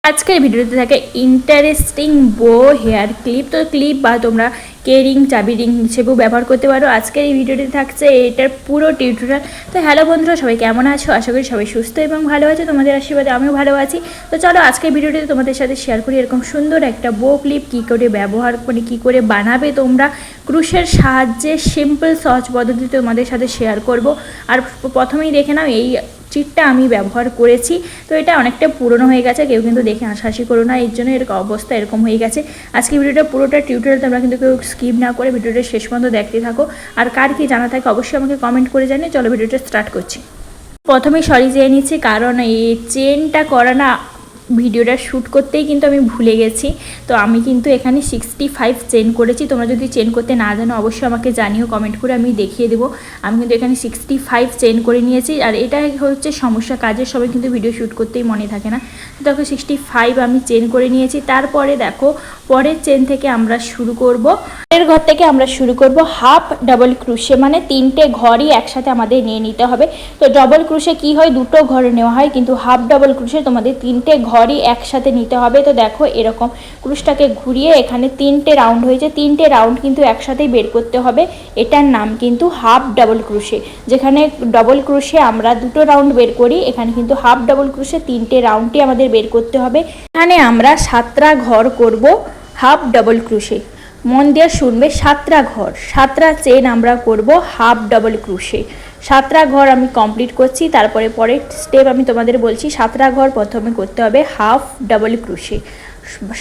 আজকের ভিডিওতে থাকে ইন্টারেস্টিং বো হেয়ার ক্লিপ। তো ক্লিপ বা তোমরা কেরিং চাবি রিং হিসেবেও ব্যবহার করতে পারো। আজকের এই ভিডিওটি থাকছে এটার পুরো টিউটোরিয়াল। তো হ্যালো বন্ধুরা, সবাই কেমন আছো? আশা করি সবাই সুস্থ এবং ভালো আছে। তোমাদের আশীর্বাদে আমিও ভালো আছি। তো চলো আজকের ভিডিওটিতে তোমাদের সাথে শেয়ার করি এরকম সুন্দর একটা বো ক্লিপ কী করে ব্যবহার করে কী করে বানাবে তোমরা ক্রুশের সাহায্যে। সিম্পল সহজ পদ্ধতিতে তোমাদের সাথে শেয়ার করব। আর প্রথমেই দেখে নাও এই চিটটা আমি ব্যবহার করেছি। তো এটা অনেকটা পুরনো হয়ে গেছে, কেউ কিন্তু দেখে হাসাহাসি করো না, এর জন্য এর অবস্থা এরকম হয়ে গেছে। আজকে ভিডিওটা পুরোটা টিউটোরিয়াল তোমরা কিন্তু কেউ স্কিপ না করে ভিডিওটা শেষ পর্যন্ত দেখতে থাকো। আর কার কি জানা থাকে অবশ্যই আমাকে কমেন্ট করে জানিয়ে। চলো ভিডিওটা স্টার্ট করছি। প্রথমেই সরি চেয়ে নিচ্ছি, কারণ এই চেনটা করা না ভিডিওটা শ্যুট করতেই কিন্তু আমি ভুলে গেছি। তো আমি কিন্তু এখানে 65 চেন করেছি। তোমরা যদি চেন করতে না জানো অবশ্যই আমাকে জানিও কমেন্ট করে, আমি দেখিয়ে দেবো। আমি কিন্তু এখানে 65 চেন করে নিয়েছি। আর এটা হচ্ছে সমস্যা, কাজের সময় কিন্তু ভিডিও শ্যুট করতেই মনে থাকে না। তো দেখো 65 আমি চেন করে নিয়েছি। তারপরে দেখো পরের চেন থেকে আমরা শুরু করব, এর ঘর থেকে আমরা শুরু করব হাফ ডাবল ক্রুশে, মানে তিনটে ঘরই একসাথে আমাদের নিয়ে নিতে হবে। তো ডাবল ক্রুশে কি হয়, দুটো ঘর নেওয়া হয়, কিন্তু হাফ ডাবল ক্রুশে তোমাদের তিনটে ঘরই একসাথে নিতে হবে। তো দেখো এরকম ক্রুশটাকে ঘুরিয়ে এখানে তিনটে রাউন্ড হয়েছে, তিনটে রাউন্ড কিন্তু একসাথেই বের করতে হবে। এটার নাম কিন্তু হাফ ডাবল ক্রুশে। যেখানে ডাবল ক্রুশে আমরা দুটো রাউন্ড বের করি, এখানে কিন্তু হাফ ডাবল ক্রুশে তিনটে রাউন্ডই আমাদের বের করতে হবে। এখানে আমরা 7টা ঘর করব হাফ ডাবল ক্রুশে। মন দিয়ে শুনবে, 7টা ঘর, 7টা চেন আমরা করব হাফ ডাবল ক্রুশে। 7টা ঘর আমি কমপ্লিট করছি। তারপরে পরের স্টেপ আমি তোমাদের বলছি। 7টা ঘর প্রথমে করতে হবে হাফ ডাবল ক্রুশে।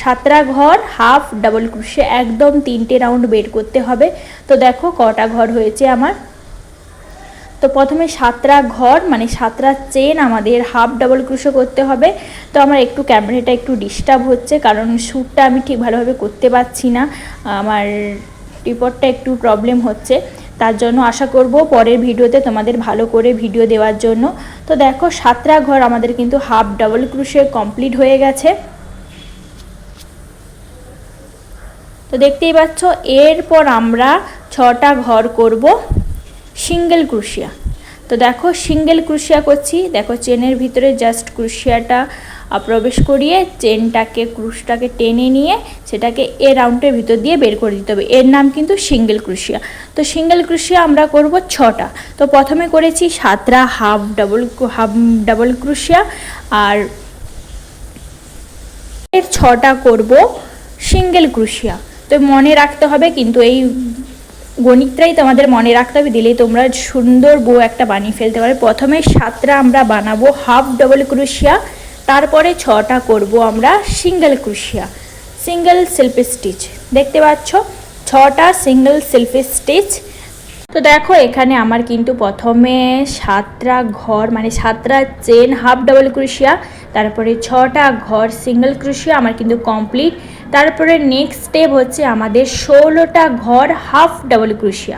7টা ঘর হাফ ডাবল ক্রুশে, একদম তিনটে রাউন্ড বের করতে হবে। তো দেখো কটা ঘর হয়েছে আমার। তো প্রথমে 7টা ঘর মানে 7টা চেন আমাদের হাফ ডাবল ক্রুশে করতে হবে। তো আমার একটু ক্যামেরাটা একটু ডিস্টার্ব হচ্ছে, কারণ শ্যুটটা আমি ঠিক ভালোভাবে করতে পারছি না, আমার রিপোর্টটা একটু প্রবলেম হচ্ছে। তার জন্য আশা করব পরের ভিডিওতে তোমাদের ভালো করে ভিডিও দেওয়ার জন্য। তো দেখো 7টা ঘর আমাদের কিন্তু হাফ ডাবল ক্রুশে কমপ্লিট হয়ে গেছে। তো দেখতেই পাচ্ছ, এরপর আমরা 6টা ঘর করব সিঙ্গেল ক্রুশিয়া। তো দেখো সিঙ্গেল ক্রুশিয়া করছি। দেখো চেনের ভিতরে জাস্ট ক্রুশিয়াটা প্রবেশ করিয়ে চেনটাকে ক্রুশটাকে টেনে নিয়ে সেটাকে এ রাউন্ডের ভিতর দিয়ে বের করে দিতে হবে। এর নাম কিন্তু সিঙ্গেল ক্রুশিয়া। তো সিঙ্গেল ক্রুশিয়া আমরা করব 6টা। তো প্রথমে করেছি 7টা হাফ ডাবল ক্রুশিয়া, আর এর 6টা করব সিঙ্গেল ক্রুশিয়া। তো মনে রাখতে হবে কিন্তু, এই গণিতটাই তোমাদের মনে রাখতে হবে, দিলেই তোমরা সুন্দর বো একটা বানিয়ে ফেলতে পারবে। প্রথমে 7টা আমরা বানাবো হাফ ডাবল ক্রুশিয়া, তারপরে 6টা করব আমরা সিঙ্গেল ক্রুশিয়া, সিঙ্গেল সেলফ স্টিচ। দেখতে পাচ্ছ 6টা সিঙ্গেল সেলফ স্টিচ। তো দেখো এখানে আমার কিন্তু প্রথমে 7টা ঘর মানে 7টা চেন হাফ ডাবল ক্রুশিয়া, তারপরে 6টা ঘর সিঙ্গেল ক্রুশিয়া আমার কিন্তু কমপ্লিট। তারপরে নেক্সট স্টেপ হচ্ছে আমাদের 16টা ঘর হাফ ডাবল ক্রুশিয়া।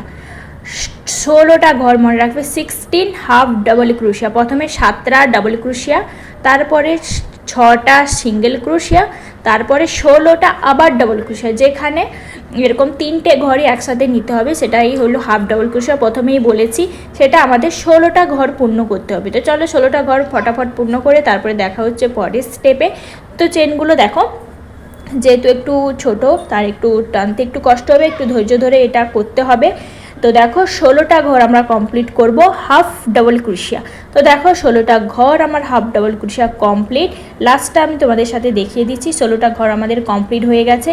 16টা ঘর মনে রাখবে, 16 হাফ ডাবল ক্রুশিয়া। প্রথমে 7টা ডাবল ক্রুশিয়া, তারপরে 6টা সিঙ্গেল ক্রুশিয়া, তারপরে 16টা আবার ডাবল ক্রুশিয়া। যেখানে এরকম তিনটে ঘরই একসাথে নিতে হবে, সেটাই হলো হাফ ডাবল ক্রুশিয়া। প্রথমেই বলেছি সেটা আমাদের 16টা ঘর পূর্ণ করতে হবে। তো চলো 16টা ঘর ফটাফট পূর্ণ করে তারপরে দেখা হচ্ছে পরের স্টেপে। তো চেনগুলো দেখো যেহেতু একটু ছোট, তার একটু টানতে একটু কষ্ট হবে, একটু ধৈর্য ধরে এটা করতে হবে। তো দেখো 16টা ঘর আমরা কমপ্লিট করব হাফ ডাবল ক্রুশিয়া। তো দেখো 16টা ঘর আমার হাফ ডাবল ক্রুশিয়া কমপ্লিট। লাস্টটা আমি তোমাদের সাথে দেখিয়ে দিচ্ছি। 16টা ঘর আমাদের কমপ্লিট হয়ে গেছে।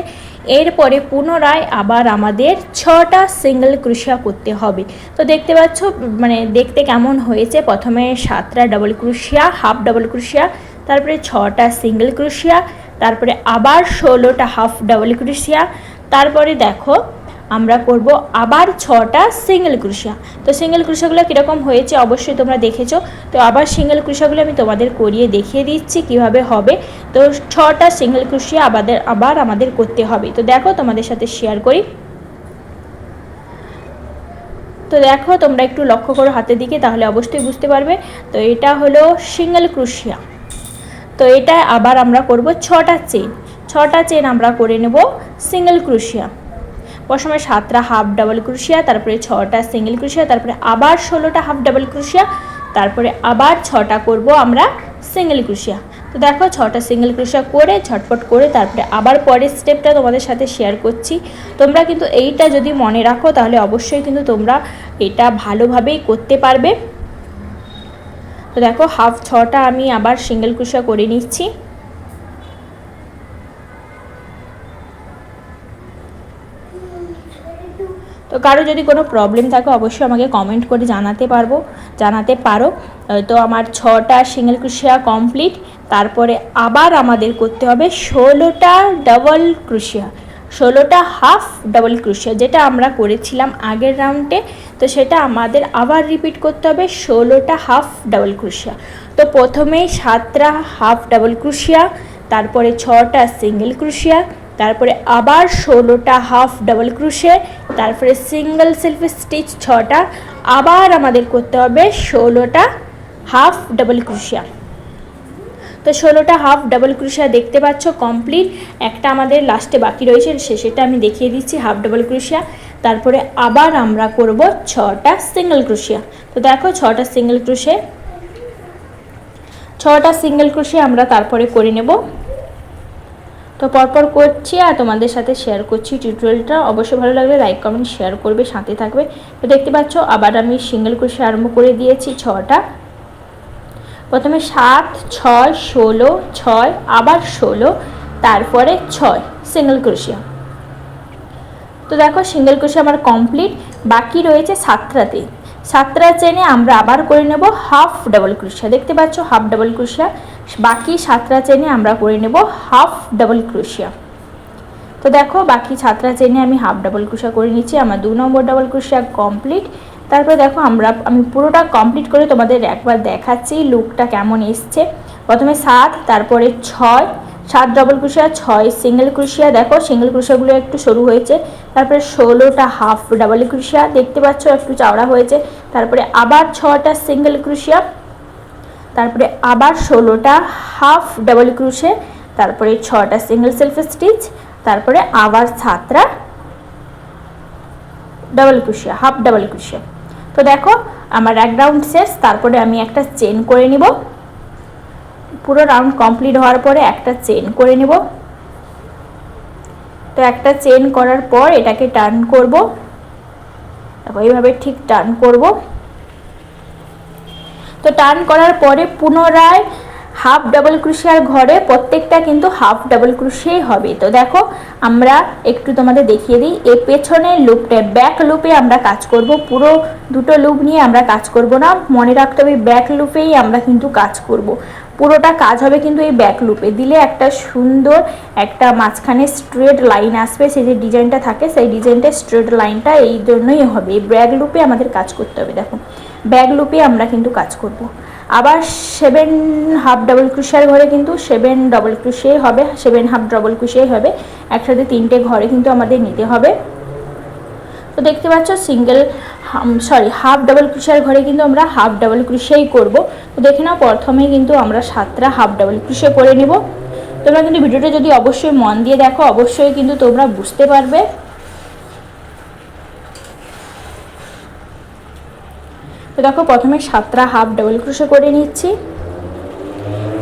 এরপরে পুনরায় আবার আমাদের 6টা সিঙ্গেল ক্রুশিয়া করতে হবে। তো দেখতে পাচ্ছ মানে দেখতে কেমন হয়েছে। প্রথমে 7টা ডাবল ক্রুশিয়া হাফ ডাবল ক্রুশিয়া, তারপরে 6টা সিঙ্গেল ক্রুশিয়া, তারপরে আবার 16টা হাফ ডাবল ক্রুশিয়া, তারপরে দেখো আমরা করব আবার 6টা সিঙ্গেল ক্রুশিয়া। তো সিঙ্গেল ক্রুশিয়াগুলো কীরকম হয়েছে অবশ্যই তোমরা দেখেছো। তো আবার সিঙ্গেল ক্রুশিয়াগুলো আমি তোমাদের করিয়ে দেখিয়ে দিচ্ছি কিভাবে হবে। তো 6টা সিঙ্গেল ক্রুশিয়া আবার আমাদের করতে হবে। তো দেখো তোমাদের সাথে শেয়ার করি। তো দেখো তোমরা একটু লক্ষ্য করো হাতের দিকে, তাহলে অবশ্যই বুঝতে পারবে। তো এটা হলো সিঙ্গেল ক্রুশিয়া। তো এটা আবার আমরা করব 6টা চেন। 6টা চেন আমরা করে নেব সিঙ্গেল ক্রুশিয়া। প্রথমে 7টা হাফ ডাবল ক্রুশিয়া, তারপরে 6টা সিঙ্গেল ক্রুশিয়া, তারপরে আবার 16টা হাফ ডাবল ক্রুশিয়া, তারপরে আবার 6টা করব আমরা সিঙ্গেল ক্রুশিয়া। তো তো দেখো 6টা সিঙ্গেল ক্রোশা করে ঝটপট করে তারপরে আবার পরের স্টেপটা তোমাদের সাথে শেয়ার করছি। তোমরা কিন্তু এইটা যদি মনে রাখো তাহলে অবশ্যই কিন্তু তোমরা এটা ভালোভাবেই করতে পারবে। তো দেখো 6টা আমি আবার সিঙ্গেল ক্রোশা করে নিচ্ছি। তো কারো যদি কোনো প্রবলেম থাকে অবশ্যই আমাকে কমেন্ট করে জানাতে পারো। তো আমার 6টা সিঙ্গেল ক্রোশা কমপ্লিট। তারপরে আবার আমাদের করতে হবে 16টা ডাবল ক্রোশা, 16টা হাফ ডাবল ক্রোশা, যেটা আমরা করেছিলাম আগের রাউন্ডে। তো সেটা আমাদের আবার রিপিট করতে হবে 16টা হাফ ডাবল ক্রোশা। তো প্রথমেই 7টা হাফ ডাবল ক্রোশা, তারপরে 6টা সিঙ্গেল ক্রোশা, তারপরে আবার 16টা হাফ ডাবল ক্রোশে, তারপরে সিঙ্গেল সেলফ স্টিচ 6টা, আবার আমাদের করতে হবে 16টা হাফ ডাবল ক্রোশা। তো 16টা হাফ ডাবল ক্রোশা দেখতে পাচ্ছ কমপ্লিট। একটা আমাদের লাস্টে বাকি রয়েছে, সেটা আমি দেখিয়ে দিচ্ছি হাফ ডাবল ক্রোশা। তারপরে আবার আমরা করব 6টা সিঙ্গেল ক্রোশা। তো দেখো 6টা সিঙ্গেল ক্রোশে, 6টা সিঙ্গেল ক্রোশে আমরা তারপরে করে নেব। তো পরপর করছি আর তোমাদের সাথে শেয়ার করছি টিউটোরিয়ালটা। অবশ্যই ভালো লাগলে লাইক কমেন্ট শেয়ার করবে, সাথে থাকবে। তো দেখতে পাচ্ছ আবার আমি সিঙ্গেল ক্রোশে আরম্ভ করে দিয়েছি 6টা। প্রথমে 7, 6, 16, 6, আবার 16, তারপরে 6 সিঙ্গেল ক্রোশা। তো দেখো সিঙ্গেল ক্রোশা আমার কমপ্লিট। বাকি রয়েছে 7টাতে, 7টা চেনে আমরা আবার করে নেব হাফ ডাবল ক্রোশা। দেখতে পাচ্ছ হাফ ডাবল ক্রোশা। বাকি 7টা চেনে আমরা করে নেব হাফ ডাবল ক্রোশা। তো দেখো বাকি 7টা চেনে আমি হাফ ডাবল ক্রোশা করে নিচ্ছি। আমার 2 নম্বর ডাবল ক্রোশা কমপ্লিট। তারপরে দেখো আমি পুরোটা কমপ্লিট করে তোমাদের একবার দেখাচ্ছি লুকটা কেমন এসছে। প্রথমে 7, তারপরে 6, 7 ডাবল ক্রোশা, 6 সিঙ্গেল ক্রোশা। দেখো সিঙ্গেল ক্রোশাগুলো একটু সরু হয়েছে। তারপরে 16টা হাফ ডাবল ক্রোশা, দেখতে পাচ্ছ একটু চওড়া হয়েছে। তারপরে আবার 6টা সিঙ্গেল ক্রোশা, তারপরে আবার 16টা হাফ ডাবল ক্রোশে, তারপরে 6টা সিঙ্গেল সেলফ স্টিচ, তারপরে আবার 7টা ডাবল ক্রোশা, হাফ ডাবল ক্রোশা। তো দেখো আমার এক রাউন্ড শেষ। তারপরে আমি একটা চেন করে নিব। পুরো রাউন্ড কমপ্লিট হওয়ার পরে একটা চেন করে নেব। তো একটা চেন করার পর এটাকে টার্ন করব। দেখো এইভাবে ঠিক টার্ন করব। তো টার্ন করার পরে পুনরায় হাফ ডাবল ক্রোশার ঘরে প্রত্যেকটা কিন্তু হাফ ডাবল ক্রোশাই হবে। তো দেখো আমরা একটু তোমাদের দেখিয়ে দিই। এই পেছনের লুপটা ব্যাক লুপে আমরা কাজ করব। পুরো দুটো লুপ নিয়ে আমরা কাজ করব না, মনে রাখতে হবে ব্যাক লুপেই আমরা কিন্তু কাজ করব। পুরোটা কাজ হবে কিন্তু এই ব্যাক লুপে। দিলে একটা সুন্দর একটা মাঝখানে স্ট্রেট লাইন আসবে। সেই যে ডিজাইনটা থাকে সেই ডিজাইনটা স্ট্রেট লাইনটা এই জন্যই হবে। এই ব্যাক লুপে আমাদের কাজ করতে হবে। দেখো ব্যাক লুপে আমরা কিন্তু কাজ করব। আবার 7 হাফ ডাবল ক্রোশার ঘরে কিন্তু 7 ডাবল ক্রোশাই হবে, 7 হাফ ডাবল ক্রোশাই হবে। একসাথে 3টে ঘরে কিন্তু আমাদের নিতে হবে। তো দেখতে পাচ্ছ হাফ ডাবল ক্রোশার ঘরে কিন্তু আমরা হাফ ডাবল ক্রোশাই করব। তো দেখে নাও প্রথমে কিন্তু আমরা 7টা হাফ ডাবল ক্রোশা করে নেব। তোমরা কিন্তু ভিডিওটা যদি অবশ্যই মন দিয়ে দেখো অবশ্যই কিন্তু তোমরা বুঝতে পারবে। তো দেখো প্রথমে 7টা হাফ ডাবল ক্রোশা করে নিচ্ছি।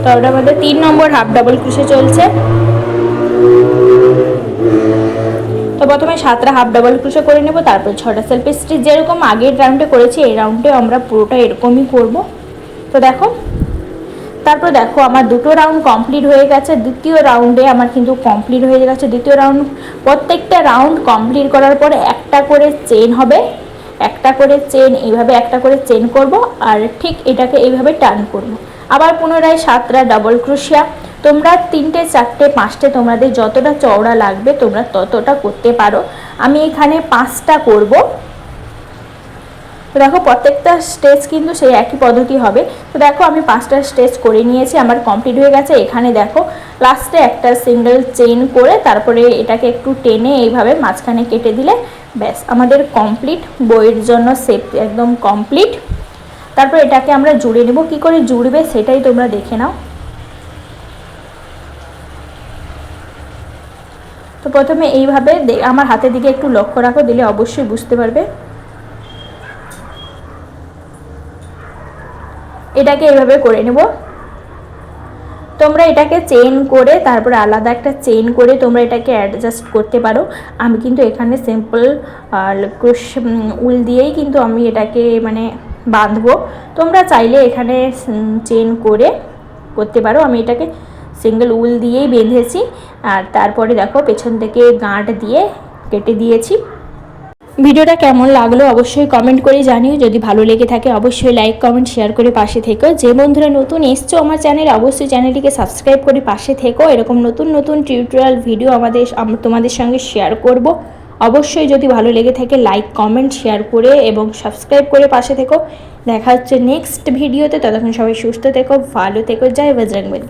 তারপরে আমাদের 3 নম্বর হাফ ডাবল ক্রোশা চলছে। তো প্রথমে 7টা হাফ ডাবল ক্রোশা করে নেব, তারপর 6টা সেলফ স্টিচ যেরকম আগের রাউন্ডে করেছি এই রাউন্ডে আমরা পুরোটা এরকমই করব। তো দেখো তারপর দেখো আমার দুটো রাউন্ড কমপ্লিট হয়ে গেছে। দ্বিতীয় রাউন্ডে আমার কিন্তু কমপ্লিট হয়ে গেছে দ্বিতীয় রাউন্ড। প্রত্যেকটা রাউন্ড কমপ্লিট করার পরে একটা করে চেন হবে, একটা করে চেন, এইভাবে একটা করে চেন করব আর ঠিক এটাকে এইভাবে টার্ন করব। আবার পুনরায় 7টা ডাবল ক্রোশা। তোমরা 3টে 4টে 5টে তোমাদের যতটা চওড়া লাগবে তোমরা ততটা করতে পারো। আমি এখানে 5টা করব। তো দেখো প্রত্যেকটা স্টেজ কিন্তু সেই একই পদ্ধতি হবে। তো দেখো আমি 5টা স্টেজ করে নিয়েছি, আমার কমপ্লিট হয়ে গেছে। এখানে দেখো লাস্টে একটা সিঙ্গেল চেন করে তারপরে এটাকে একটু টেনে এইভাবে মাঝখানে কেটে দিলে ব্যাস আমাদের কমপ্লিট। বইয়ের জন্য শেপ একদম কমপ্লিট। তারপর এটাকে আমরা জুড়ে নেব। কি করে জুড়বে সেটাই তোমরা দেখে নাও। তো প্রথমে এইভাবে আমার হাতের দিকে একটু লক্ষ্য রাখো, দিলে অবশ্যই বুঝতে পারবে। এটাকে এইভাবে করে নেব। তো তোমরা এটাকে চেন করে তারপরে আলাদা একটা চেন করে তোমরা এটাকে অ্যাডজাস্ট করতে পারো। আমি কিন্তু এখানে সিম্পল উল দিয়েই কিন্তু আমি এটাকে মানে বাঁধবো। তোমরা চাইলে এখানে চেন করে করতে পারো। আমি এটাকে সিঙ্গেল উল দিয়েই বেঁধেছি। আর তারপরে দেখো পেছন থেকে গাঁট দিয়ে কেটে দিয়েছি। ভিডিওটা কেমন লাগলো অবশ্যই কমেন্ট করে জানিও। যদি ভালো লেগে থাকে অবশ্যই লাইক কমেন্ট শেয়ার করে পাশে থেকো। যে বন্ধুরা নতুন এসছো আমার চ্যানেলে অবশ্যই চ্যানেলটিকে সাবস্ক্রাইব করে পাশে থেকো। এরকম নতুন নতুন টিউটোরিয়াল ভিডিও তোমাদের সঙ্গে শেয়ার করব। অবশ্যই যদি ভালো লেগে থাকে লাইক কমেন্ট শেয়ার করে এবং সাবস্ক্রাইব করে পাশে থেকো। দেখা হচ্ছে নেক্সট ভিডিওতে। ততক্ষণ সবাই সুস্থ থেকো, ভালো থেকো। জয় বজরংবলী।